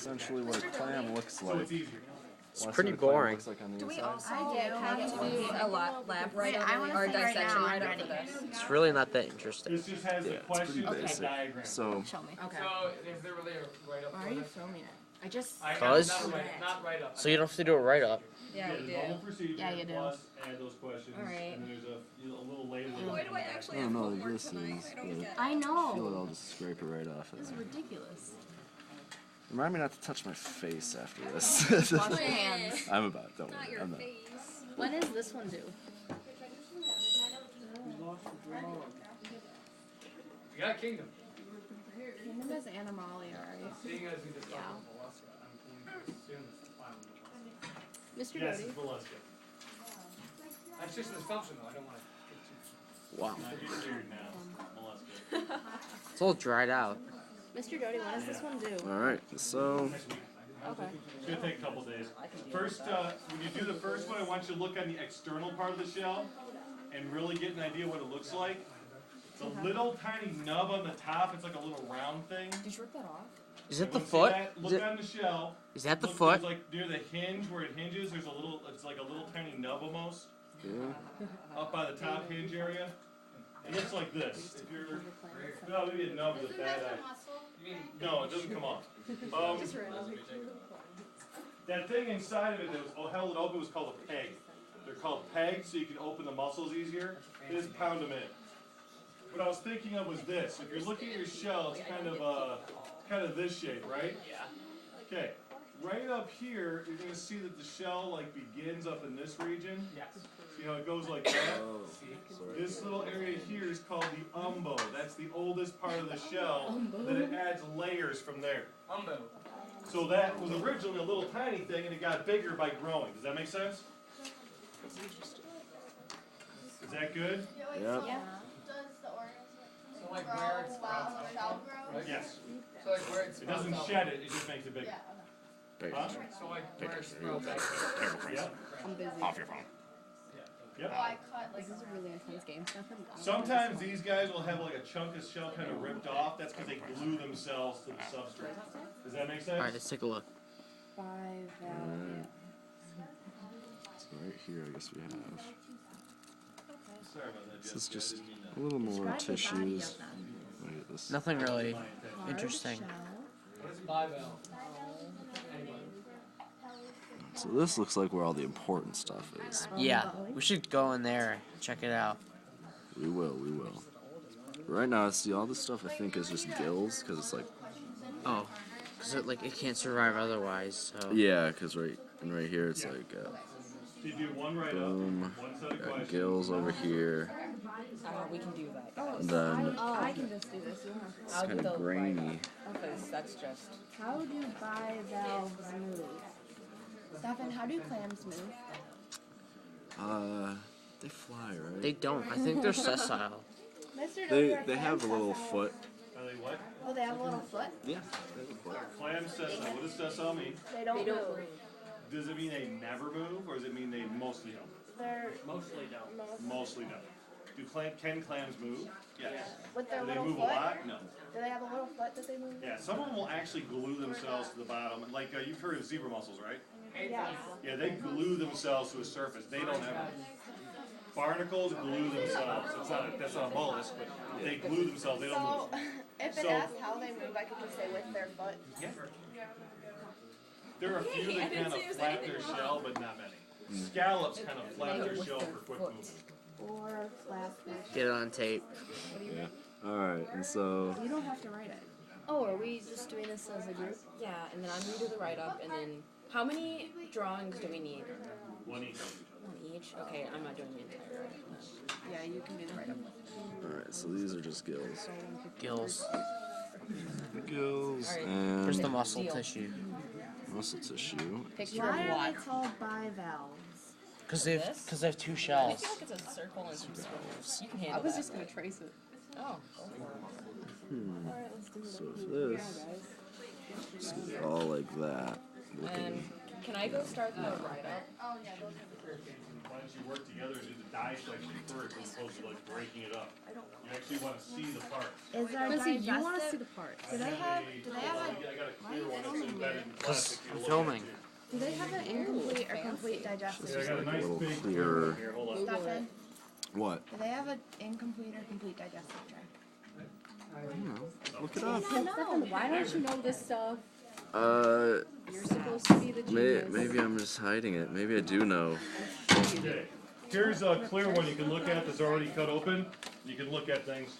essentially what a clam looks like. It's pretty boring. Do we also have to do a lab write-up or a dissection write-up for this? It's really not that interesting. Yeah, it's pretty basic. So, Show me. Okay. So, is there really a write-up? Why are you filming it? I just... Cause? Not write-up. So you don't have to do a write-up. Yeah, we do. Yeah, you do. Plus add those questions. Alright. And there's a little label. Why do I actually I have don't know, homework this tonight? is, I don't get it. I I feel like know. I'll just scrape it right off. This is ridiculous. Remind me not to touch my face after this. Wash your hands. I'm about, don't worry. Not your I'm not. face. When is this one due? You got Kingdom. Kingdom is Animalia, right? Seeing as we discussed Mollusca, I'm going to assume it's the final Mollusca. Mr. Yes, Doty. it's Mollusca. That's just an assumption, though. I don't want to get too... Wow. Not get weird now. Mollusca. It's all dried out. Mr. Doty, when does this one due? Alright, so, Next week. Okay. It's going to take a couple days. First, when you do the first one, I want you to look on the external part of the shell and really get an idea what it looks like. It's a little tiny nub on the top. It's like a little round thing. Did you rip that off? Is it the When you see foot? that, look on the shell. Is that the Look, foot? there's like near the hinge where it hinges, there's a little, it's like a little tiny nub almost. yeah. Up by the top hinge area. It looks like this. If you're, no, maybe a nub is a bad idea. No, it doesn't come off. That thing inside of it that was held it open was called a peg. They're called pegs, so you can open the muscles easier. Just pound them in. What I was thinking of was this. If you're looking at your shell, it's kind of this shape, right? Yeah. Okay. Right up here, you're going to see that the shell like begins up in this region. Yes. See how it goes like that? Oh, This little area here is called the umbo. That's the oldest part of the shell. Then it adds layers from there. Umbo. So that was originally a little tiny thing, and it got bigger by growing. Does that make sense? Is that good? Yep. Does the organism So, like, grow where it while sprouts the shell grows? Right? Yes. So, like, where it It sprouts doesn't out. shed it, it just makes it bigger. Big. Huh? So, like, where it sprouts out. Yep. I'm busy. Off your phone. Yep. Oh, I cut Like, like this is a really intense game. Sometimes these guys will have like a chunk of shell kind of ripped off. That's because they glue themselves to the substrate. Does that make sense? Alright, let's take a look. Alright. So right here, I guess we have. Sorry about that, This is Jessica. I just didn't mean a little more Describe the body tissues. of them. Wait, this. Nothing really interesting. What is bivalve? Anybody? So this looks like where all the important stuff is. Yeah, we should go in there and check it out. We will, we will. Right now, see, all this stuff I think is just gills, because it's like, Oh, because it can't survive otherwise, so... yeah, because right here it's like, So you do one right boom, up, one set of got questions. gills over here, We can do that. and then I can just do this. You don't have to. it's kind of grainy. Because that's just. How do bivalves move? Stefan, how do clams move? They fly, right? They don't. I think they're sessile. Mr. Doty, are They have a clams little sessile? foot. Are they what? Oh, they have a little foot? Yeah, they have a foot. Clam sessile. What does sessile mean? They don't move. Does it mean they never move, or does it mean they mostly don't? They're Mostly don't. Mostly don't. Can clams move? Yes. with their Do they little move a foot. lot? No. Do they have a little foot that they move? Yeah, some of them will actually glue themselves to the bottom. Like you've heard of zebra mussels, right? Yes. Yeah, they glue themselves to a surface. They don't ever. Barnacles glue themselves. That's not a mollusk, but they glue themselves. They don't So, move. if it So- asks how they move, I could just say with their foot. Yeah. There are a few that kind of flap their shell, but not many. Scallops kind of flap their shell for quick movement. Or flap their Get it on tape. Yeah. Alright, and so, You don't have to write it. Oh, are we just doing this as a group? Yeah, and then I'm gonna do the write-up, and then how many drawings do we need? One each. One each? Okay, I'm not doing the entire write-up. Yeah, you can do the write-up. alright, so these are just gills. Gills. Gills, Where's the and muscle Deal. tissue? muscle tissue. Picture Why of are what? they called bivalves? Because they have two I shells. feel like it's a circle and some squiggles. You can handle I was that. just gonna trace it. Oh. So if this, it's all like that, looking, And Can I go start the write-up? Oh yeah, those are Why don't you work together and do the dissection first as opposed to like breaking it up? You actually want to see the parts. Is there Quincy, you want to see digestive? the parts? Do they have I got a clear one that's embedded in plastic. I'm filming. do they have an incomplete or complete Yeah, I digestive? got a nice little big clearer. one here. Hold on. Stuff in? What? Do they have an incomplete or complete digestive tract? Look it up. Why don't you know this stuff? Uh, You're supposed to be the genius. maybe I'm just hiding it. Maybe I do know. Okay. Here's a clear one you can look at that's already cut open. You can look at things.